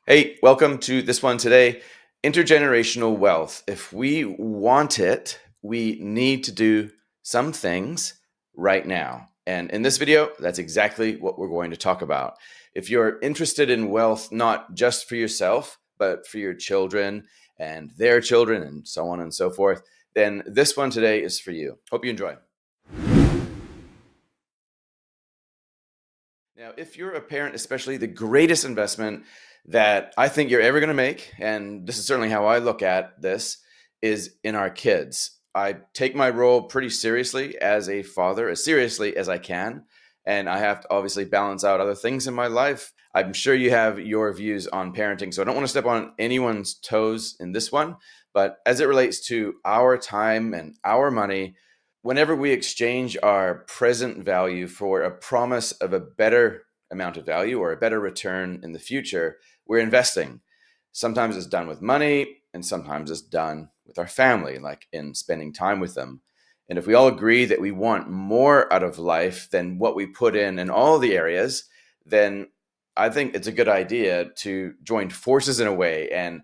Hey, welcome to this one today. Intergenerational wealth. If we want it, we need to do some things right now. And in this video, that's exactly what we're going to talk about. If you're interested in wealth, not just for yourself, but for your children and their children and so on and so forth, then this one today is for you. Hope you enjoy. Now, if you're a parent, especially the greatest investment that I think you're ever going to make, and this is certainly how I look at this, is in our kids. I take my role pretty seriously as a father, as seriously as I can. And I have to obviously balance out other things in my life. I'm sure you have your views on parenting, so I don't want to step on anyone's toes in this one. But as it relates to our time and our money, whenever we exchange our present value for a promise of a better amount of value or a better return in the future, we're investing. Sometimes it's done with money, and sometimes it's done with our family, like in spending time with them. And if we all agree that we want more out of life than what we put in all the areas, then I think it's a good idea to join forces in a way and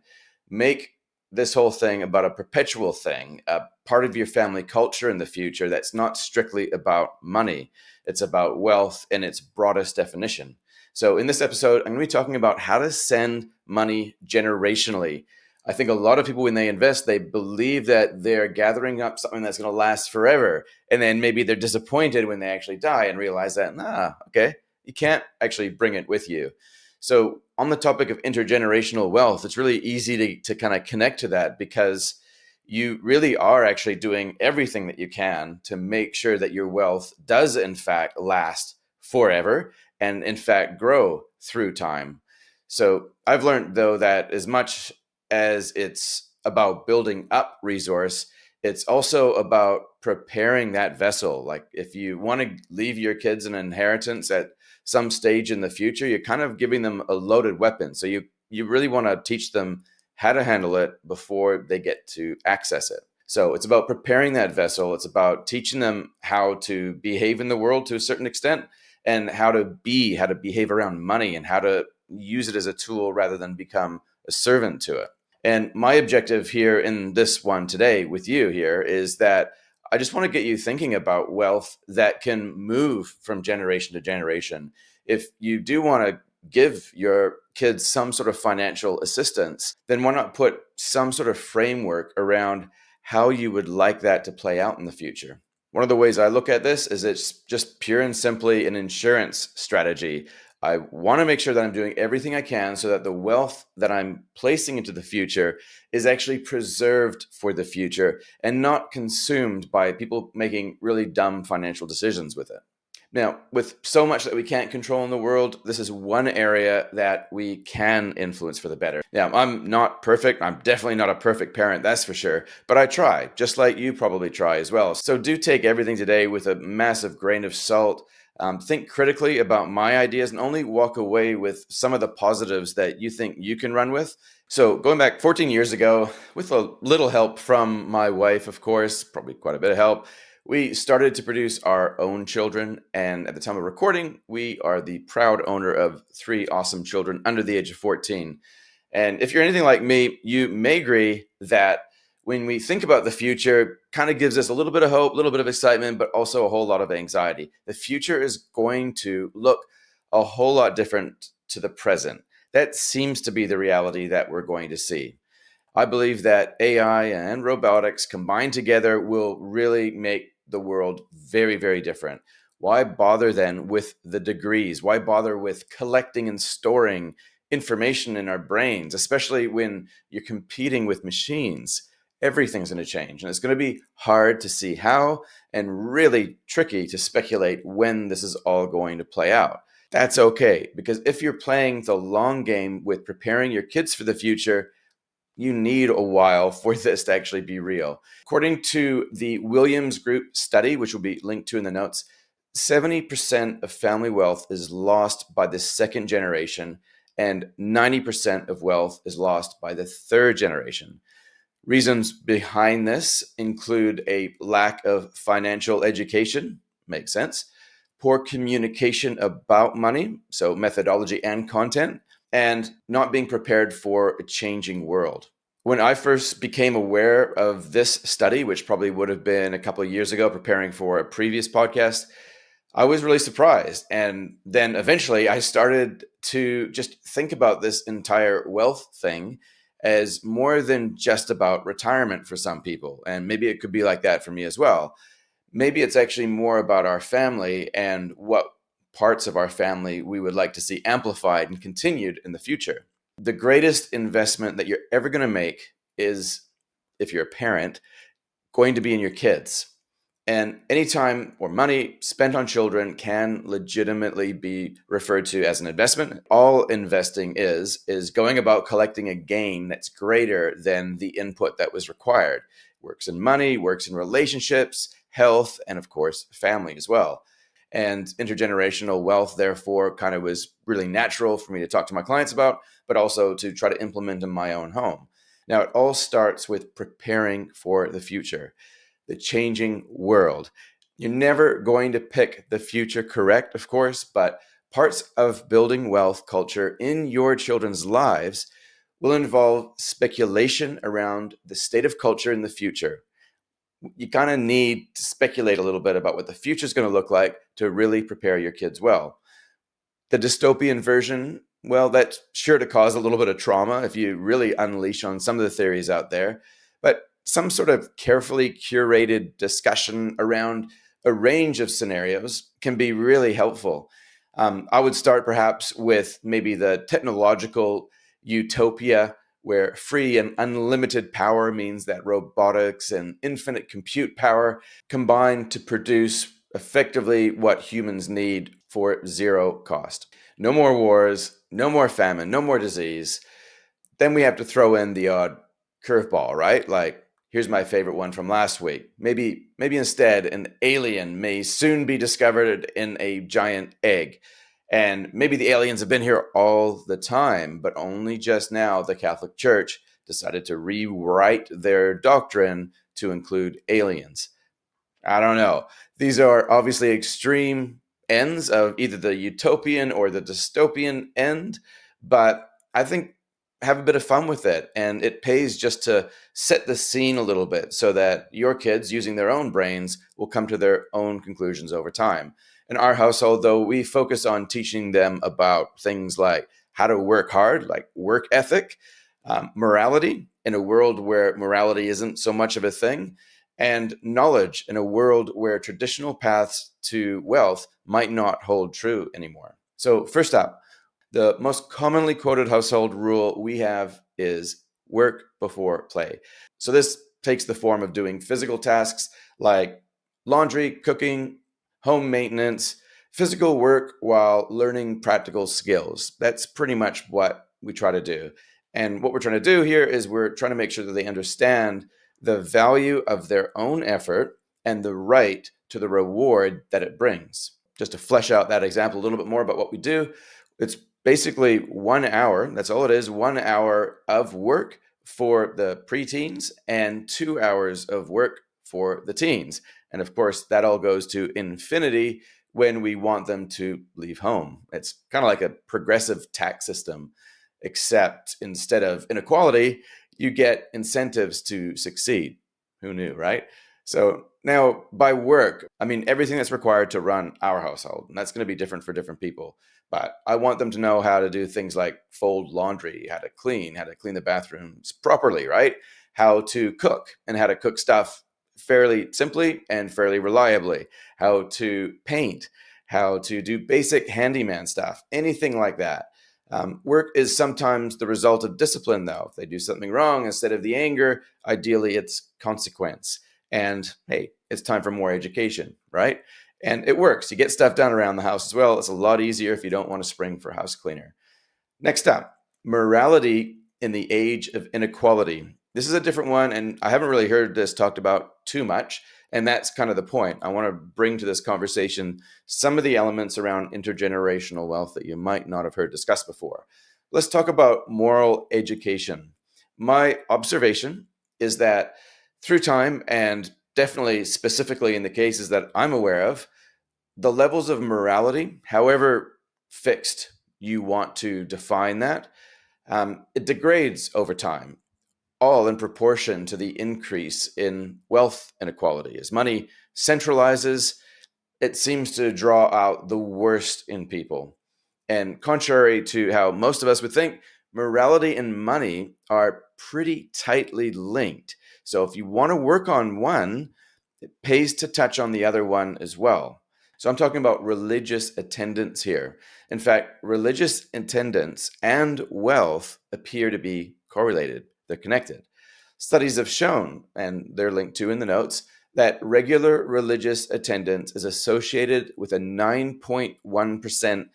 make this whole thing about a perpetual thing, a part of your family culture in the future that's not strictly about money. It's about wealth in its broadest definition. So, in this episode, I'm going to be talking about how to send money generationally. I think a lot of people, when they invest, they believe that they're gathering up something that's going to last forever. And then maybe they're disappointed when they actually die and realize that, okay, you can't actually bring it with you. So, on the topic of intergenerational wealth, it's really easy to kind of connect to that because you really are actually doing everything that you can to make sure that your wealth does, in fact, last forever and, in fact, grow through time. So, I've learned, though, that as much as it's about building up resource, it's also about preparing that vessel. Like if you want to leave your kids an inheritance at some stage in the future, you're kind of giving them a loaded weapon. So you really want to teach them how to handle it before they get to access it. So it's about preparing that vessel. It's about teaching them how to behave in the world to a certain extent and how to behave around money and how to use it as a tool rather than become a servant to it. And my objective here in this one today with you here is that I just want to get you thinking about wealth that can move from generation to generation. If you do want to give your kids some sort of financial assistance, then why not put some sort of framework around how you would like that to play out in the future? One of the ways I look at this is it's just pure and simply an insurance strategy. I want to make sure that I'm doing everything I can so that the wealth that I'm placing into the future is actually preserved for the future and not consumed by people making really dumb financial decisions with it. Now, with so much that we can't control in the world, this is one area that we can influence for the better. Now, I'm not perfect. I'm definitely not a perfect parent, that's for sure. But I try, just like you probably try as well. So do take everything today with a massive grain of salt. Think critically about my ideas and only walk away with some of the positives that you think you can run with. So, going back 14 years ago, with a little help from my wife, of course, probably quite a bit of help, we started to produce our own children. And at the time of recording, we are the proud owner of three awesome children under the age of 14. And if you're anything like me, you may agree that when we think about the future, kind of gives us a little bit of hope, a little bit of excitement, but also a whole lot of anxiety. The future is going to look a whole lot different to the present. That seems to be the reality that we're going to see. I believe that AI and robotics combined together will really make the world very, very different. Why bother then with the degrees? Why bother with collecting and storing information in our brains, especially when you're competing with machines? Everything's going to change, and it's going to be hard to see how and really tricky to speculate when this is all going to play out. That's okay, because if you're playing the long game with preparing your kids for the future, you need a while for this to actually be real. According to the Williams Group study, which will be linked to in the notes, 70% of family wealth is lost by the second generation, and 90% of wealth is lost by the third generation. Reasons behind this include a lack of financial education, makes sense, poor communication about money, so methodology and content, and not being prepared for a changing world. When I first became aware of this study, which probably would have been a couple of years ago, preparing for a previous podcast, I was really surprised. And then eventually I started to just think about this entire wealth thing as more than just about retirement for some people. And maybe it could be like that for me as well. Maybe it's actually more about our family and what parts of our family we would like to see amplified and continued in the future. The greatest investment that you're ever going to make is, if you're a parent, going to be in your kids. And any time or money spent on children can legitimately be referred to as an investment. All investing is going about collecting a gain that's greater than the input that was required. Works in money, works in relationships, health, and of course, family as well. And intergenerational wealth, therefore, kind of was really natural for me to talk to my clients about, but also to try to implement in my own home. Now, it all starts with preparing for the future, the changing world. You're never going to pick the future correct, of course, but parts of building wealth culture in your children's lives will involve speculation around the state of culture in the future. You kind of need to speculate a little bit about what the future is going to look like to really prepare your kids well. The dystopian version, well, that's sure to cause a little bit of trauma if you really unleash on some of the theories out there. But some sort of carefully curated discussion around a range of scenarios can be really helpful. I would start perhaps with maybe the technological utopia where free and unlimited power means that robotics and infinite compute power combine to produce effectively what humans need for zero cost. No more wars, no more famine, no more disease. Then we have to throw in the odd curveball, right? Like, here's my favorite one from last week. Maybe instead an alien may soon be discovered in a giant egg. And maybe the aliens have been here all the time, but only just now the Catholic Church decided to rewrite their doctrine to include aliens. I don't know. These are obviously extreme ends of either the utopian or the dystopian end, but I think have a bit of fun with it. And it pays just to set the scene a little bit so that your kids, using their own brains, will come to their own conclusions over time. In our household, though, we focus on teaching them about things like how to work hard, like work ethic, morality in a world where morality isn't so much of a thing, and knowledge in a world where traditional paths to wealth might not hold true anymore. So, first up, the most commonly quoted household rule we have is work before play. So, this takes the form of doing physical tasks like laundry, cooking, home maintenance, physical work while learning practical skills. That's pretty much what we try to do. And what we're trying to do here is we're trying to make sure that they understand the value of their own effort and the right to the reward that it brings. Just to flesh out that example a little bit more about what we do, it's basically 1 hour, that's all it is, 1 hour of work for the preteens and 2 hours of work for the teens. And of course, that all goes to infinity when we want them to leave home. It's kind of like a progressive tax system, except instead of inequality, you get incentives to succeed. Who knew, right? So now by work, I mean everything that's required to run our household. And that's going to be different for different people. But I want them to know how to do things like fold laundry, how to clean the bathrooms properly, right? How to cook and how to cook stuff fairly simply and fairly reliably, how to paint, how to do basic handyman stuff, anything like that. Work is sometimes the result of discipline, though. If they do something wrong, instead of the anger, ideally it's consequence. And hey, it's time for more education, right? And it works. You get stuff done around the house as well. It's a lot easier if you don't want to spring for a house cleaner. Next up, morality in the age of inequality. This is a different one, and I haven't really heard this talked about too much. And that's kind of the point. I want to bring to this conversation some of the elements around intergenerational wealth that you might not have heard discussed before. Let's talk about moral education. My observation is that through time, and definitely specifically in the cases that I'm aware of, the levels of morality, however fixed you want to define that, it degrades over time, all in proportion to the increase in wealth inequality. As money centralizes, it seems to draw out the worst in people. And contrary to how most of us would think, morality and money are pretty tightly linked. So if you want to work on one, it pays to touch on the other one as well. So I'm talking about religious attendance here. In fact, religious attendance and wealth appear to be correlated, they're connected. Studies have shown, and they're linked to in the notes, that regular religious attendance is associated with a 9.1%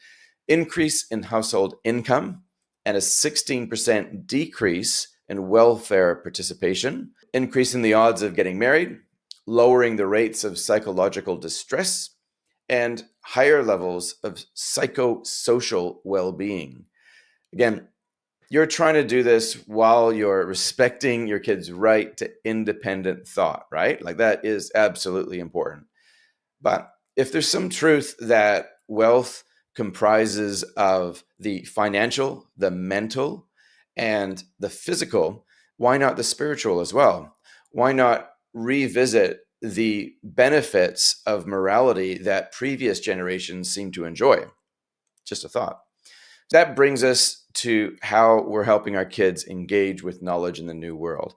increase in household income and a 16% decrease in welfare participation, increasing the odds of getting married, lowering the rates of psychological distress, and higher levels of psychosocial well being. Again, you're trying to do this while you're respecting your kid's right to independent thought, right? Like that is absolutely important. But if there's some truth that wealth comprises of the financial, the mental, and the physical, why not the spiritual as well? Why not revisit the benefits of morality that previous generations seem to enjoy? Just a thought. That brings us to how we're helping our kids engage with knowledge in the new world.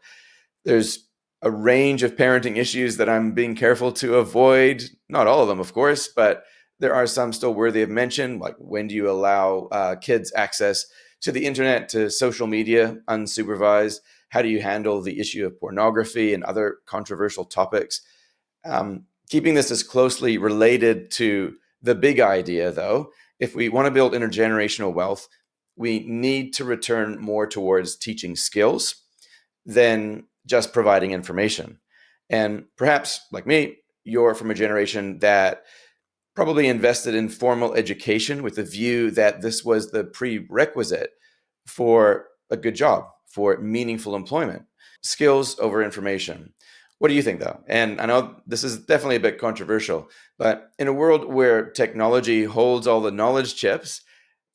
There's a range of parenting issues that I'm being careful to avoid. Not all of them, of course, but there are some still worthy of mention. Like, when do you allow kids access to the internet, to social media unsupervised? How do you handle the issue of pornography and other controversial topics? Keeping this as closely related to the big idea, though, if we want to build intergenerational wealth, we need to return more towards teaching skills than just providing information. And perhaps, like me, you're from a generation that probably invested in formal education with the view that this was the prerequisite for a good job, for meaningful employment. Skills over information. What do you think, though? And I know this is definitely a bit controversial, but in a world where technology holds all the knowledge chips,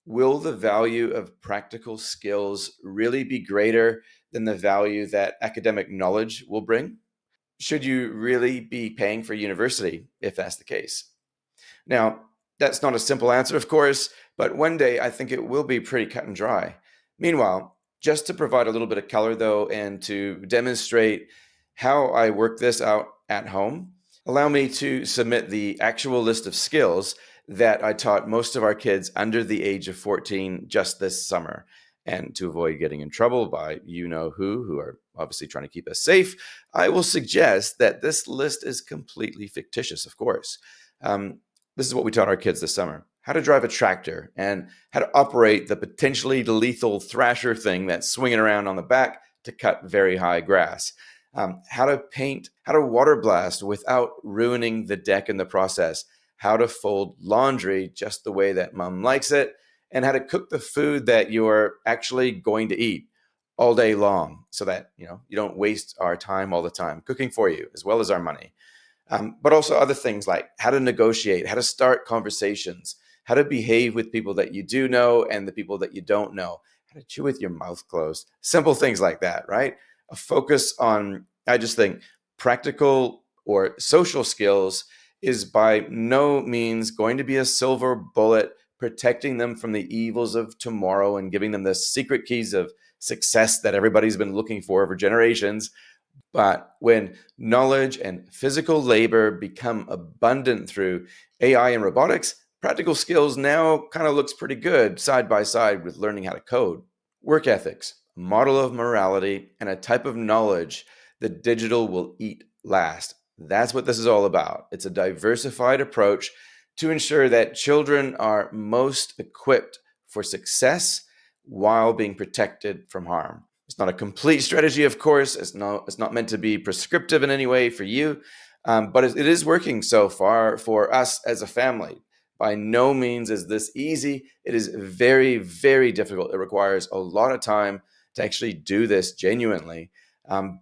will the value of practical skills really be greater than the value that academic knowledge will bring? Should you really be paying for university if that's the case? Now, that's not a simple answer, of course, but one day I think it will be pretty cut and dry. Meanwhile, just to provide a little bit of color, though, and to demonstrate how I work this out at home, allow me to submit the actual list of skills that I taught most of our kids under the age of 14 just this summer. And to avoid getting in trouble by you know who are obviously trying to keep us safe, I will suggest that this list is completely fictitious, of course. This is what we taught our kids this summer: how to drive a tractor and how to operate the potentially lethal thrasher thing that's swinging around on the back to cut very high grass. How to paint, how to water blast without ruining the deck in the process, how to fold laundry just the way that mom likes it, and how to cook the food that you're actually going to eat all day long so that you don't waste our time all the time cooking for you as well as our money. But also other things like how to negotiate, how to start conversations, how to behave with people that you do know and the people that you don't know, how to chew with your mouth closed. Simple things like that, right? A focus on, I just think, practical or social skills is by no means going to be a silver bullet protecting them from the evils of tomorrow and giving them the secret keys of success that everybody's been looking for generations. But when knowledge and physical labor become abundant through AI and robotics, practical skills now kind of looks pretty good side by side with learning how to code. Work ethics, a model of morality, and a type of knowledge the digital will eat last. That's what this is all about. It's a diversified approach to ensure that children are most equipped for success while being protected from harm. It's not a complete strategy, of course. It's not meant to be prescriptive in any way for you, but it is working so far for us as a family. By no means is this easy. It is very, very difficult. It requires a lot of time to actually do this genuinely.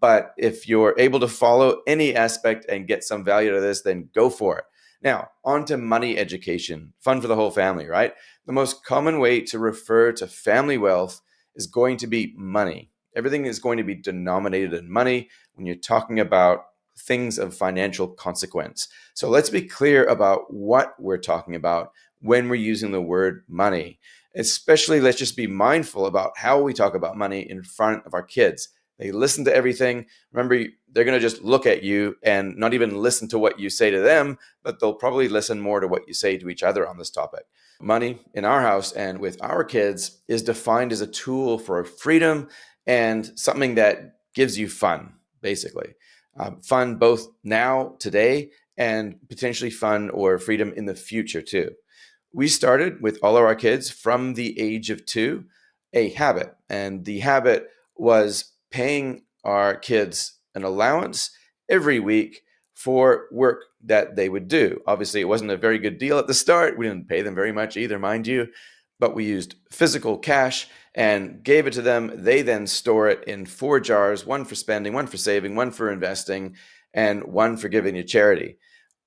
But if you're able to follow any aspect and get some value out of this, then go for it. Now, on to money education, fun for the whole family, right? The most common way to refer to family wealth is going to be money. Everything is going to be denominated in money when you're talking about things of financial consequence. So let's be clear about what we're talking about when we're using the word money. Especially, let's just be mindful about how we talk about money in front of our kids. They listen to everything. Remember, they're going to just look at you and not even listen to what you say to them, but they'll probably listen more to what you say to each other on this topic. Money in our house and with our kids is defined as a tool for freedom and something that gives you fun, basically. Fun both now, today, and potentially fun or freedom in the future, too. We started with all of our kids from the age of 2 a habit, and the habit was paying our kids an allowance every week for work that they would do. Obviously, it wasn't a very good deal at the start. We didn't pay them very much either, mind you, but we used physical cash and gave it to them. They then store it in 4 jars, one for spending, one for saving, one for investing, and one for giving to charity.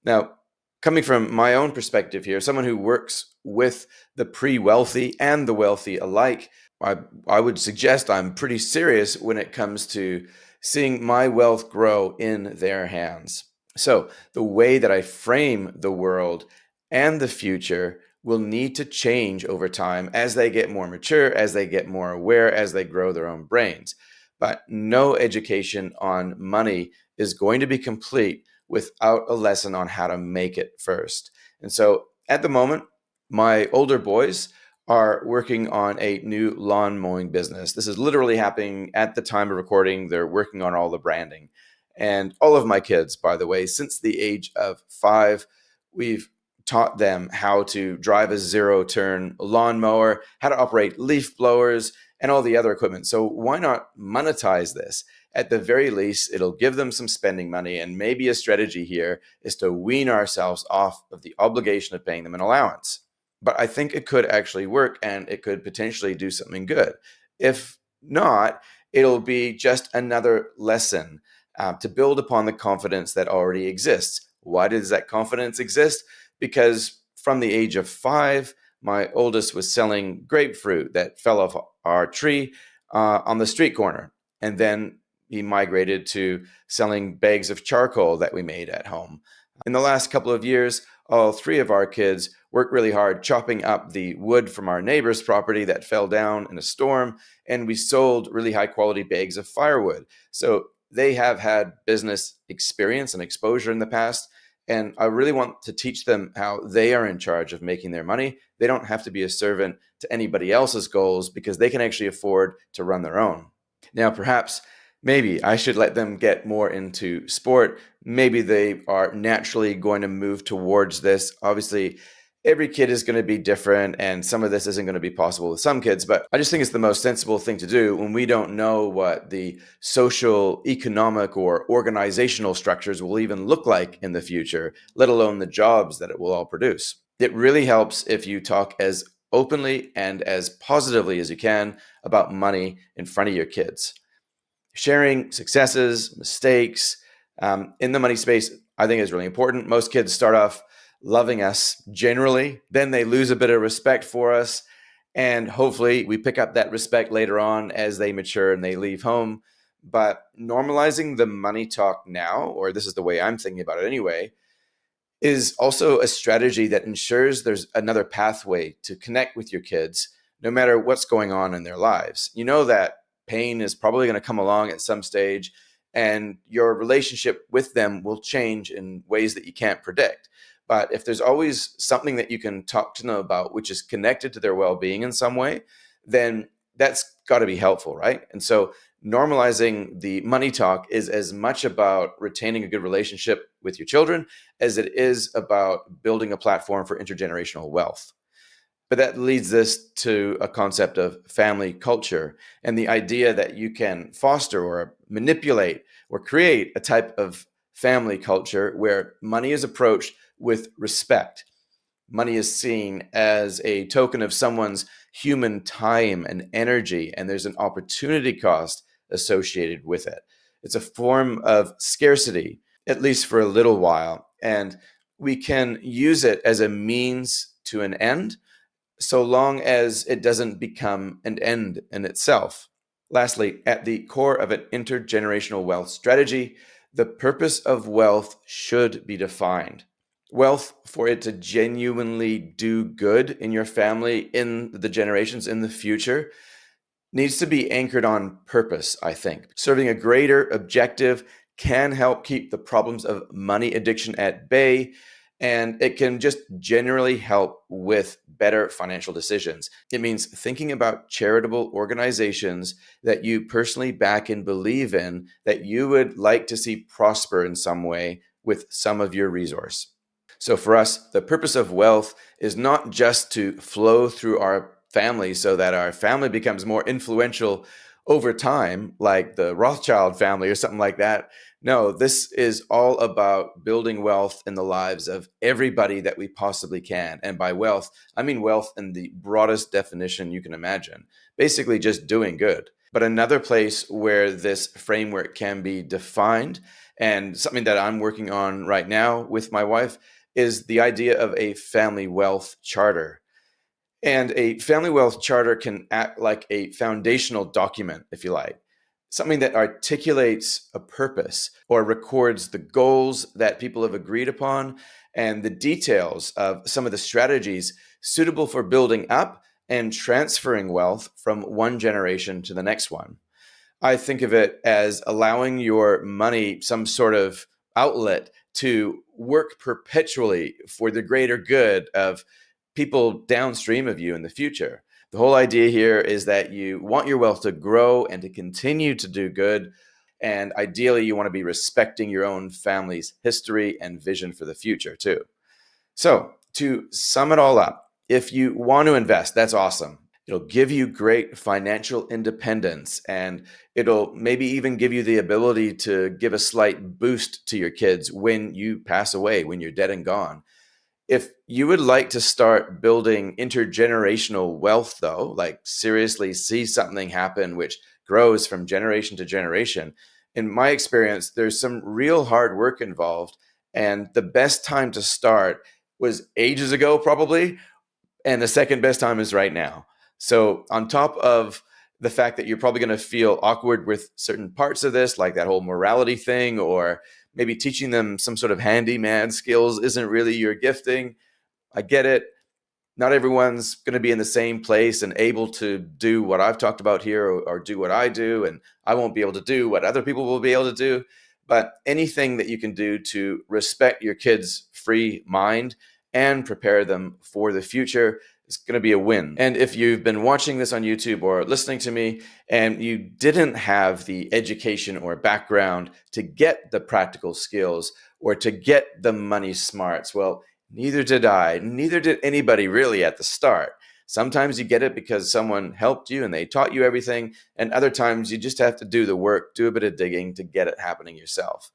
Now, coming from my own perspective here, someone who works with the pre-wealthy and the wealthy alike, I would suggest I'm pretty serious when it comes to seeing my wealth grow in their hands. So the way that I frame the world and the future will need to change over time as they get more mature, as they get more aware, as they grow their own brains. But no education on money is going to be complete without a lesson on how to make it first. And so at the moment, my older boys are working on a new lawn mowing business. This is literally happening at the time of recording. They're working on all the branding. And all of my kids, by the way, since the age of 5, we've taught them how to drive a zero-turn lawnmower, how to operate leaf blowers, and all the other equipment. So why not monetize this? At the very least, it'll give them some spending money, and maybe a strategy here is to wean ourselves off of the obligation of paying them an allowance. But I think it could actually work, and it could potentially do something good. If not, it'll be just another lesson to build upon the confidence that already exists. Why does that confidence exist? Because from the age of 5, my oldest was selling grapefruit that fell off our tree on the street corner. And then he migrated to selling bags of charcoal that we made at home. In the last couple of years, all 3 of our kids worked really hard chopping up the wood from our neighbor's property that fell down in a storm, and we sold really high quality bags of firewood. So they have had business experience and exposure in the past, and I really want to teach them how they are in charge of making their money. They don't have to be a servant to anybody else's goals because they can actually afford to run their own. Now, perhaps, maybe I should let them get more into sport. Maybe they are naturally going to move towards this. Obviously, every kid is going to be different, and some of this isn't going to be possible with some kids, but I just think it's the most sensible thing to do when we don't know what the social, economic, or organizational structures will even look like in the future, let alone the jobs that it will all produce. It really helps if you talk as openly and as positively as you can about money in front of your kids. Sharing successes, mistakes in the money space, I think is really important. Most kids start off loving us generally, then they lose a bit of respect for us. And hopefully we pick up that respect later on as they mature and they leave home. But normalizing the money talk now, or this is the way I'm thinking about it anyway, is also a strategy that ensures there's another pathway to connect with your kids, no matter what's going on in their lives. You know that pain is probably going to come along at some stage, and your relationship with them will change in ways that you can't predict. But if there's always something that you can talk to them about, which is connected to their well being in some way, then that's got to be helpful, right? And so normalizing the money talk is as much about retaining a good relationship with your children as it is about building a platform for intergenerational wealth. But that leads us to a concept of family culture and the idea that you can foster or manipulate or create a type of family culture where money is approached with respect. Money is seen as a token of someone's human time and energy, and there's an opportunity cost associated with it. It's a form of scarcity, at least for a little while. And We can use it as a means to an end, so long as it doesn't become an end in itself. Lastly, at the core of an intergenerational wealth strategy, the purpose of wealth should be defined. Wealth, for it to genuinely do good in your family, in the generations in the future, needs to be anchored on purpose, I think. Serving a greater objective can help keep the problems of money addiction at bay, and it can just generally help with better financial decisions. It means thinking about charitable organizations that you personally back and believe in, that you would like to see prosper in some way with some of your resource. So for us, the purpose of wealth is not just to flow through our family so that our family becomes more influential over time, like the Rothschild family or something like that. No, this is all about building wealth in the lives of everybody that we possibly can. And by wealth, I mean wealth in the broadest definition you can imagine, basically just doing good. But another place where this framework can be defined, and something that I'm working on right now with my wife, is the idea of a family wealth charter. And a family wealth charter can act like a foundational document, if you like, something that articulates a purpose or records the goals that people have agreed upon and the details of some of the strategies suitable for building up and transferring wealth from one generation to the next one. I think of it as allowing your money some sort of outlet to work perpetually for the greater good of people downstream of you in the future. The whole idea here is that you want your wealth to grow and to continue to do good. And ideally, you want to be respecting your own family's history and vision for the future, too. So, to sum it all up, if you want to invest, that's awesome. It'll give you great financial independence, and it'll maybe even give you the ability to give a slight boost to your kids when you pass away, when you're dead and gone. If you would like to start building intergenerational wealth, though, like seriously see something happen which grows from generation to generation, in my experience, there's some real hard work involved. And the best time to start was ages ago, probably, and the second best time is right now. So, on top of the fact that you're probably going to feel awkward with certain parts of this, like that whole morality thing, or maybe teaching them some sort of handyman skills isn't really your gifting. I get it. Not everyone's going to be in the same place and able to do what I've talked about here, or do what I do. And I won't be able to do what other people will be able to do. But anything that you can do to respect your kids' free mind and prepare them for the future is going to be a win. And if you've been watching this on YouTube or listening to me and you didn't have the education or background to get the practical skills or to get the money smarts, well, neither did I. Neither did anybody really at the start. Sometimes you get it because someone helped you and they taught you everything. And other times you just have to do the work, do a bit of digging to get it happening yourself.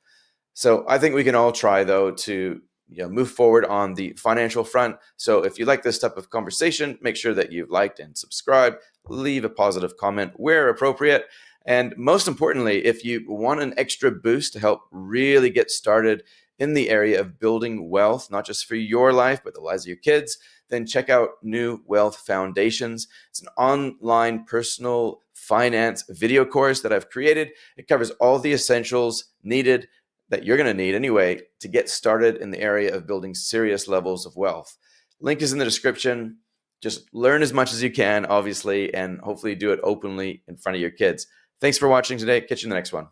So I think we can all try, though, to move forward on the financial front. So if you like this type of conversation, make sure that you've liked and subscribed, leave a positive comment where appropriate. And most importantly, if you want an extra boost to help really get started in the area of building wealth, not just for your life, but the lives of your kids, then check out New Wealth Foundations. It's an online personal finance video course that I've created. It covers all the essentials needed that you're going to need anyway to get started in the area of building serious levels of wealth. Link is in the description. Just learn as much as you can, obviously, and hopefully do it openly in front of your kids. Thanks for watching today. Catch you in the next one.